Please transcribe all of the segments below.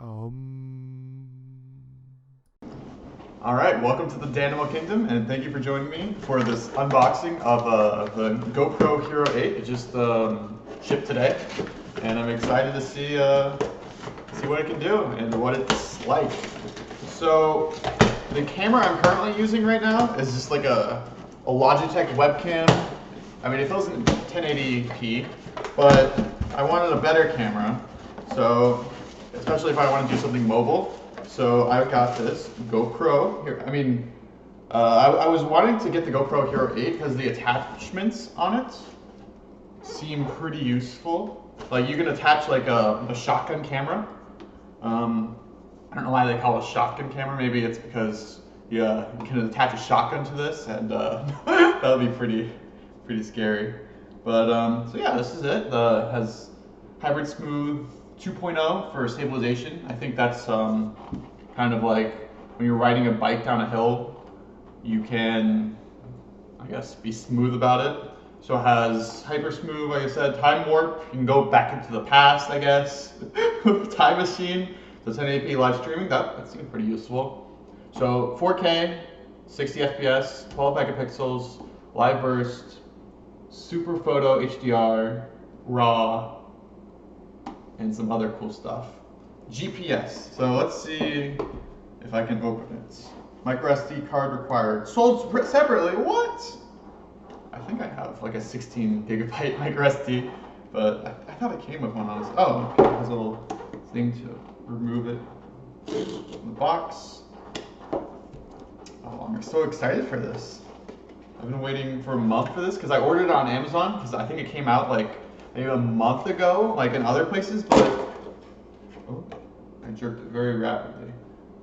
Alright, welcome to the Danimal Kingdom, and thank you for joining me for this unboxing of the GoPro Hero 8. It just shipped today, and I'm excited to see what it can do and what it's like. So, the camera I'm currently using right now is just like a Logitech webcam. I mean, it goes in 1080p, but I wanted a better camera, so especially if I want to do something mobile. So I got this GoPro here. I mean, I was wanting to get the GoPro Hero 8 because the attachments on it seem pretty useful. Like you can attach like a shotgun camera. I don't know why they call it a shotgun camera. Maybe it's because you can attach a shotgun to this, and that would be pretty scary. But so yeah, this is it. Has Hybrid Smooth 2.0 for stabilization. I think that's kind of like when you're riding a bike down a hill, you can, I guess, be smooth about it. So it has hyper smooth, like I said, time warp. You can go back into the past, I guess. Time machine. So 1080p live streaming. That seems pretty useful. So 4K, 60 FPS, 12 megapixels, live burst, super photo HDR, RAW, and some other cool stuff. GPS. So let's see if I can open it. Micro SD card required. Sold separately. What? I think I have like a 16 gigabyte micro SD, but I thought it came with one on this. Oh, okay. It has a little thing to remove it from the box. Oh, I'm so excited for this. I've been waiting for a month for this because I ordered it on Amazon because I think it came out like maybe a month ago, like in other places, but oh, I jerked it very rapidly.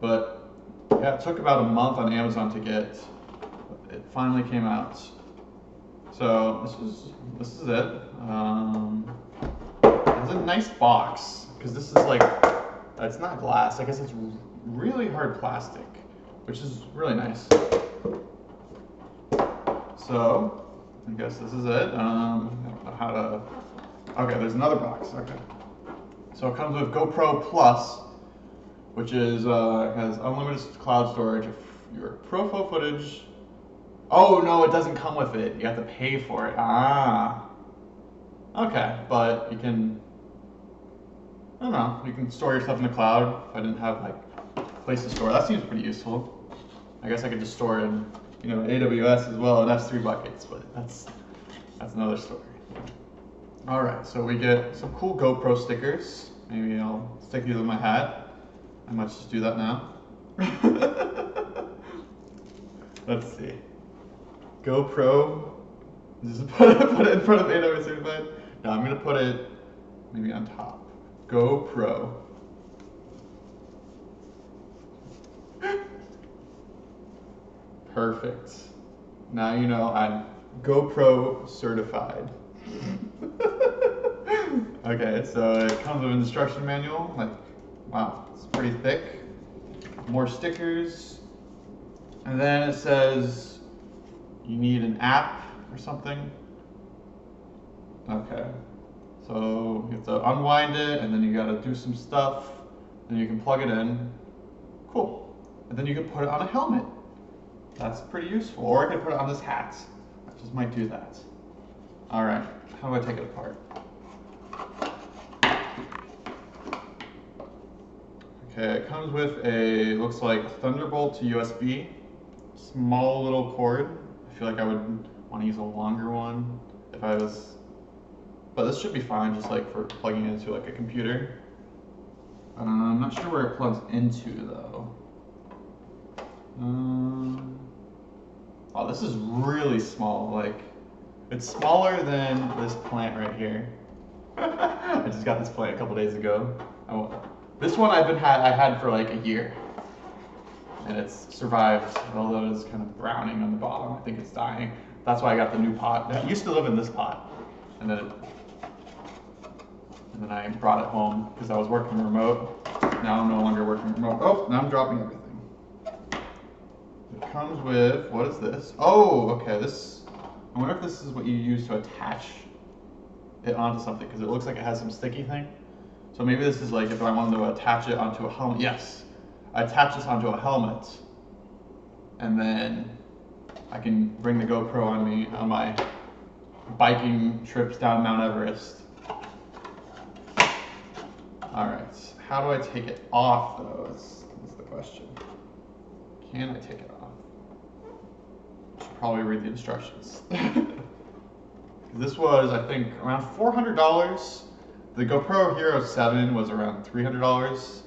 But yeah, it took about a month on Amazon to get. It finally came out. So this is it. It's a nice box because this is like, it's not glass. I guess it's really hard plastic, which is really nice. So I guess this is it. I don't know how to. Okay, there's another box. Okay. So it comes with GoPro Plus, which is has unlimited cloud storage of your profile footage. Oh no, it doesn't come with it. You have to pay for it. Ah. Okay, but you can. I don't know. You can store your stuff in the cloud. If I didn't have like a place to store, that seems pretty useful. I guess I could just store it in, AWS as well, and that's 3 buckets, but that's another story. All right, so we get some cool GoPro stickers. Maybe I'll stick these on my hat. I might just do that now. Let's see. GoPro. Just put it in front of AWS certified. No, I'm gonna put it maybe on top. GoPro. Perfect. Now you know I'm GoPro certified. Okay, so it comes with an instruction manual. Like, wow, it's pretty thick. More stickers. And then it says you need an app or something. Okay. So you have to unwind it, and then you gotta do some stuff. Then you can plug it in. Cool. And then you can put it on a helmet. That's pretty useful. Or I could put it on this hat. I just might do that. All right. How do I take it apart? Okay, it comes with looks like Thunderbolt to USB. Small little cord. I feel like I would want to use a longer one if I was, but this should be fine just like for plugging it into like a computer. I'm not sure where it plugs into though. Oh, this is really small. Like, it's smaller than this plant right here. I just got this plant a couple days ago. This one I had for like a year, and it's survived, although it's kind of browning on the bottom. I think it's dying. That's why I got the new pot. I used to live in this pot, and then I brought it home because I was working remote. Now I'm no longer working remote. Oh, now I'm dropping everything. It comes with, what is this? Oh, okay, I wonder if this is what you use to attach it onto something, because it looks like it has some sticky thing. So maybe this is like if I wanted to attach it onto a helmet. Yes, I attach this onto a helmet, and then I can bring the GoPro on me on my biking trips down Mount Everest. All right, how do I take it off though? That's the question. Can I take it off? I should probably read the instructions. This was, I think, around $400. The GoPro Hero 7 was around $300.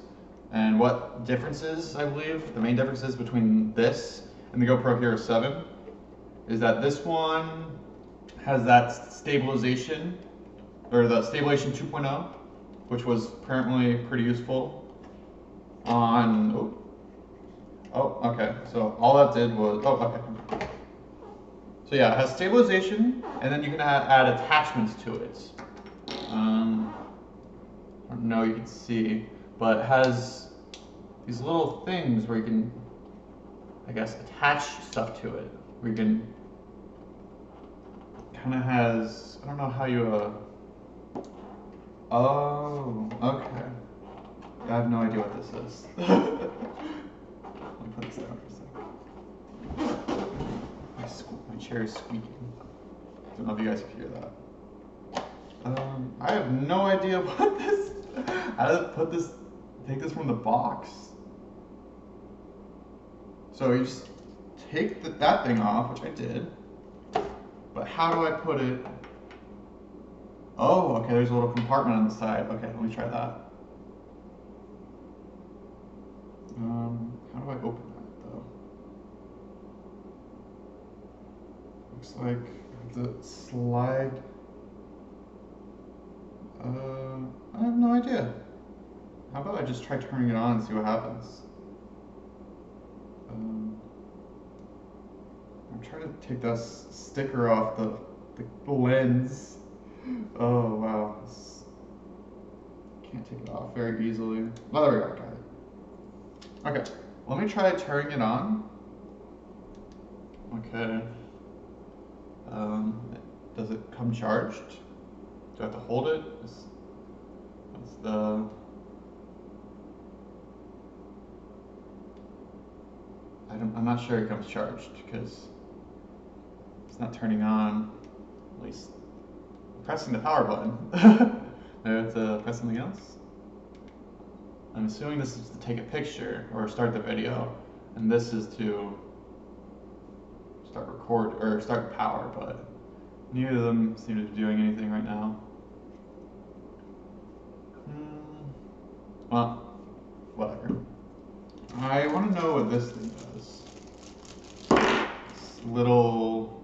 And what differences, I believe, the main differences between this and the GoPro Hero 7 is that this one has that stabilization, or the Stabilization 2.0, which was apparently pretty useful on, okay, so all that did was, okay. So yeah, it has stabilization, and then you can add attachments to it. I don't know, you can see, but it has these little things where you can, I guess, attach stuff to it. Where you can, kind of has, I don't know how you, oh, okay. I have no idea what this is. Let me put this down for a second. My chair is squeaking. I don't know if you guys can hear that. I have no idea what this, how to take this from the box. So you just take that thing off, which I did, but how do I put it? Oh, okay, there's a little compartment on the side. Okay, let me try that. How do I open that though? Looks like I have to slide. I have no idea. How about I just try turning it on and see what happens? I'm trying to take that sticker off the lens. Oh wow. Can't take it off very easily. Oh, there we go, got it. Okay, let me try turning it on. Okay. Does it come charged? Do I have to hold it? That's the... I'm not sure it comes charged because it's not turning on. At least I'm pressing the power button. Maybe I have to press something else? I'm assuming this is to take a picture or start the video, and this is to start start the power, but neither of them seem to be doing anything right now. Well, whatever. I want to know what this thing does. This little...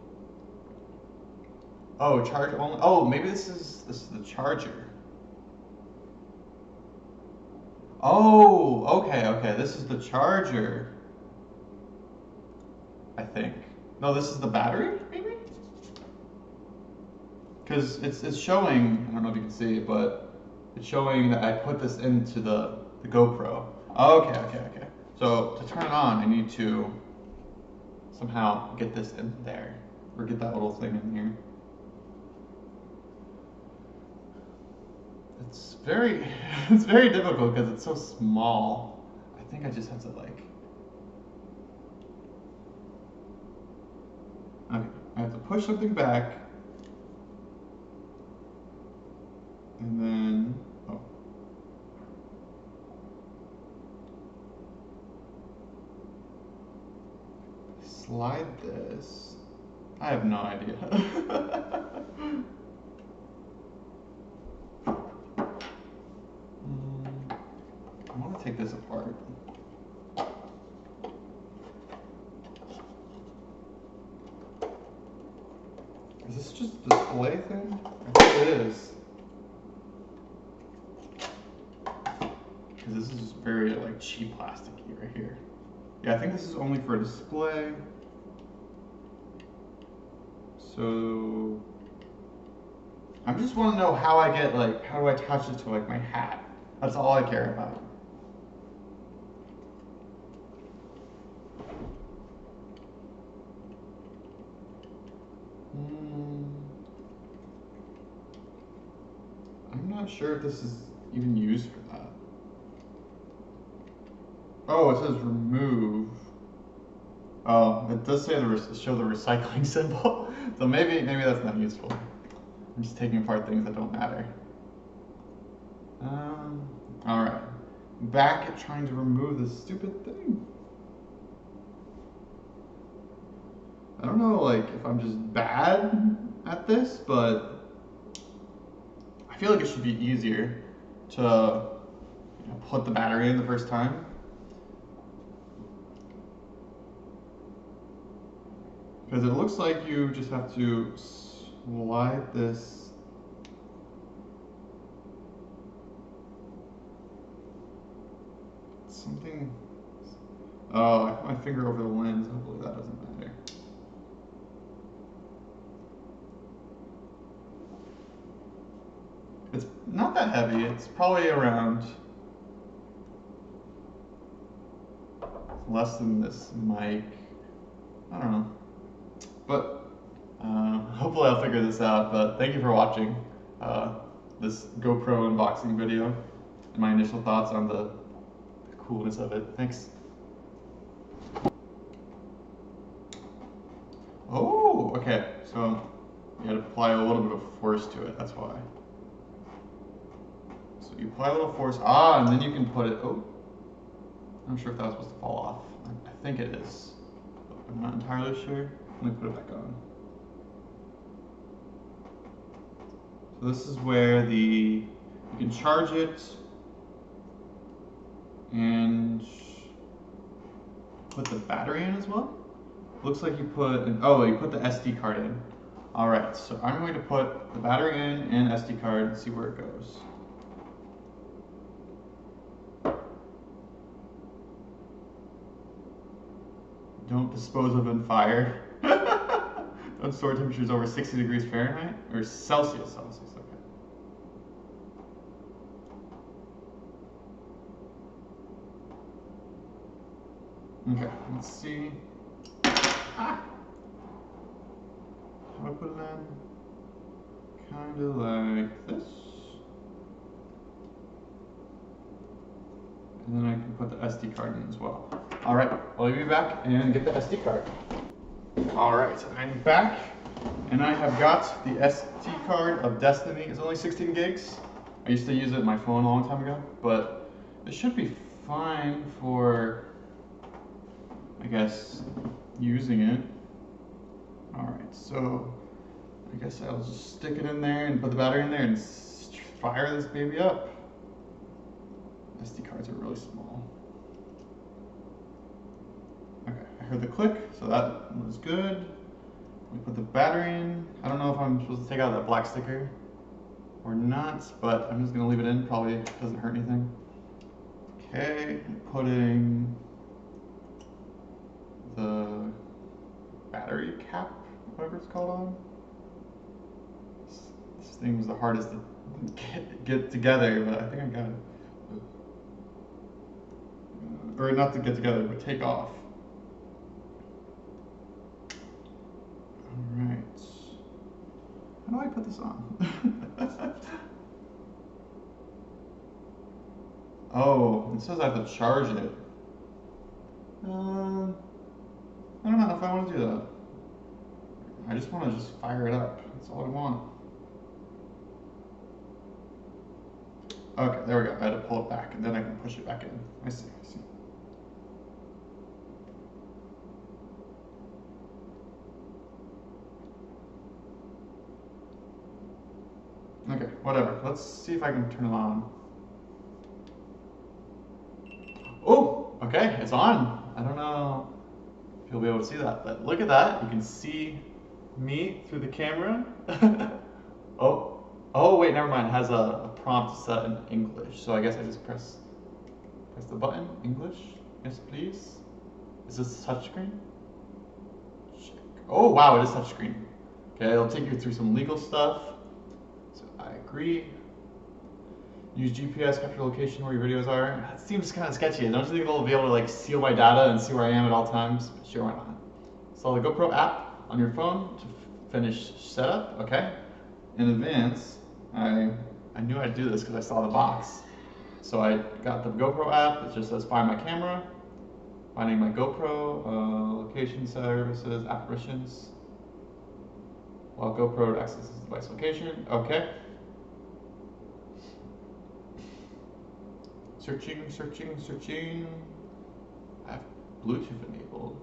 Oh, charge only... Oh, maybe this is the charger. Oh, okay, this is the charger. I think. No, this is the battery, maybe? Because it's showing, I don't know if you can see, but it's showing that I put this into the GoPro. Okay. So to turn it on, I need to somehow get this in there, or get that little thing in here. It's very difficult because it's so small. I think I just have to like... Okay, I have to push something back, and then, slide this. I have no idea. I want to take this apart. Is this just a display thing? I think it is. Because this is just very like cheap plasticky right here. Yeah, I think this is only for display. So I just want to know how I get how do I attach it to like my hat? That's all I care about. I'm not sure if this is even use for that? Oh, it says remove. Oh, it does say show the recycling symbol. So maybe that's not useful. I'm just taking apart things that don't matter. All right. Back at trying to remove this stupid thing. I don't know, like, if I'm just bad at this, but I feel like it should be easier to put the battery in the first time. Because it looks like you just have to slide this. Something. Oh, I put my finger over the lens. Hopefully that doesn't matter. It's not that heavy. It's probably around less than this mic. I don't know. But hopefully I'll figure this out. But thank you for watching this GoPro unboxing video and my initial thoughts on the coolness of it. Thanks. Oh, okay. So you gotta apply a little bit of force to it. That's why. So you apply a little force. And then you can put it. Oh, I'm not sure if that was supposed to fall off. I think it is. But I'm not entirely sure. Let me put it back on. So this is where you can charge it and put the battery in as well. Looks like you put the SD card in. All right, so I'm going to put the battery in and SD card and see where it goes. Don't dispose of in fire. Don't store temperatures over 60 degrees Fahrenheit or Celsius. Okay. Okay, let's see. How do I put it in? Kind of like this. And then I can put the SD card in as well. All right, I'll be back and get the SD card. All right, I'm back, and I have got the SD card of Destiny. It's only 16 gigs. I used to use it on my phone a long time ago, but it should be fine for, I guess, using it. All right, so I guess I'll just stick it in there and put the battery in there and fire this baby up. SD cards are really small. Okay, I heard the click, so that was good. We put the battery in. I don't know if I'm supposed to take out that black sticker or not, but I'm just gonna leave it in. Probably doesn't hurt anything. Okay, putting the battery cap, whatever it's called, on. This thing was the hardest to get together, but I think I got it. Or not to get together, but take off. Alright. How do I put this on? Oh, it says I have to charge it. I don't know if I want to do that. I just want to just fire it up. That's all I want. Okay, there we go. I had to pull it back, and then I can push it back in. I see. Okay, whatever. Let's see if I can turn it on. Oh, okay, it's on. I don't know if you'll be able to see that, but look at that. You can see me through the camera. Oh, wait, never mind. It has a prompt set in English, so I guess I just press the button. English, yes, please. Is this touchscreen? Check. Oh, wow, it is touchscreen. Okay, it'll take you through some legal stuff. So I agree. Use GPS, capture location where your videos are. That seems kind of sketchy. Don't you think they'll be able to like seal my data and see where I am at all times? Sure, why not? Install the GoPro app on your phone to finish setup. Okay. In advance, I I knew I'd do this because I saw the box. So I got the GoPro app. It just says find my camera, finding my GoPro, location services, apparitions. While GoPro accesses device location. Okay. Searching. I have Bluetooth enabled.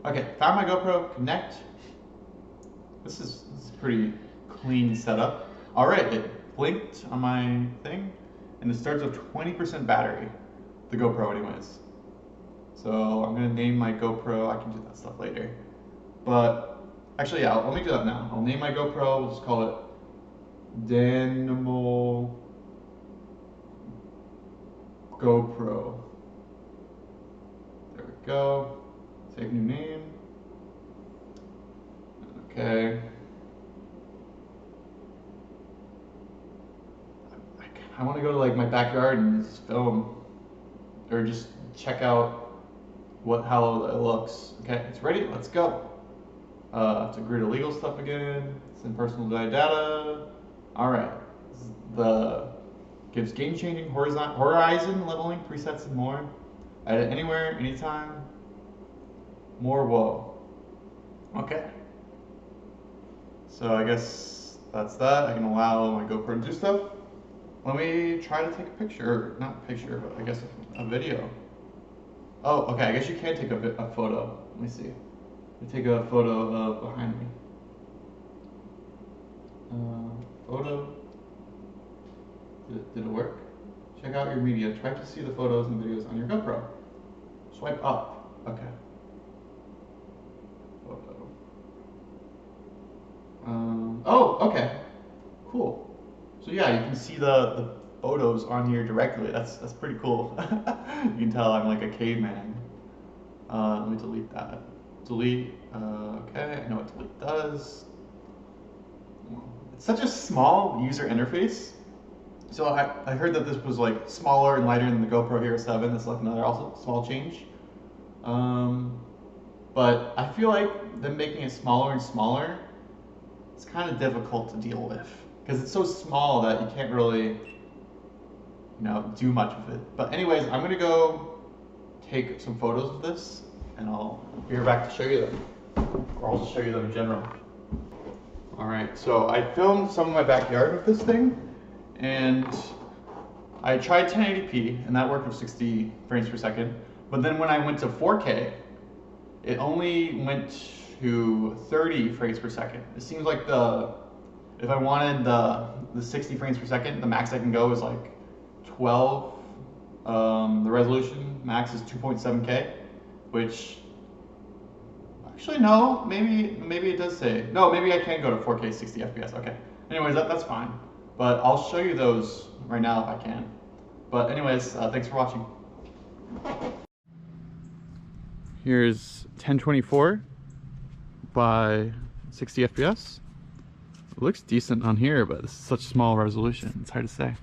Okay, found my GoPro, connect. This is pretty clean setup. All right, it blinked on my thing, and it starts with 20% battery, the GoPro anyways. So I'm gonna name my GoPro, I can do that stuff later. But actually, yeah, let me do that now. I'll name my GoPro, we'll just call it Danimal GoPro. There we go. Save new name. Okay. I want to go to like my backyard and just film, or just check out how it looks. Okay, it's ready. Let's go. To agree to legal stuff again. Send personal data. All right. Gives game-changing horizon leveling presets and more. Edit anywhere, anytime. More whoa. Okay. So I guess that's that. I can allow my GoPro to do stuff. Let me try to take a picture, not a picture, but I guess a video. Oh, okay, I guess you can take a photo. Let me see. Let me take a photo of behind me. Photo. Did it work? Check out your media. Try to see the photos and videos on your GoPro. Swipe up. Okay. Photo. Oh, okay. Cool. So yeah, you can see the photos on here directly. That's pretty cool. You can tell I'm like a caveman. Let me delete that. Delete. Okay, I know what delete does. It's such a small user interface. So I heard that this was like smaller and lighter than the GoPro Hero 7. That's like another also small change. But I feel like them making it smaller and smaller, it's kind of difficult to deal with because it's so small that you can't really, do much with it. But anyways, I'm gonna go take some photos of this, and I'll be back to show you them, or I'll just show you them in general. All right, so I filmed some of my backyard with this thing, and I tried 1080p, and that worked with 60 frames per second. But then when I went to 4K, it only went to 30 frames per second. It seems like if I wanted the 60 frames per second, the max I can go is like 12. The resolution max is 2.7K, which actually no, maybe it does say no. Maybe I can go to 4K 60 FPS. Okay. Anyways, that's fine. But I'll show you those right now if I can. But anyways, thanks for watching. Here's 1024 by 60 FPS. It looks decent on here, but this is such small resolution, it's hard to say.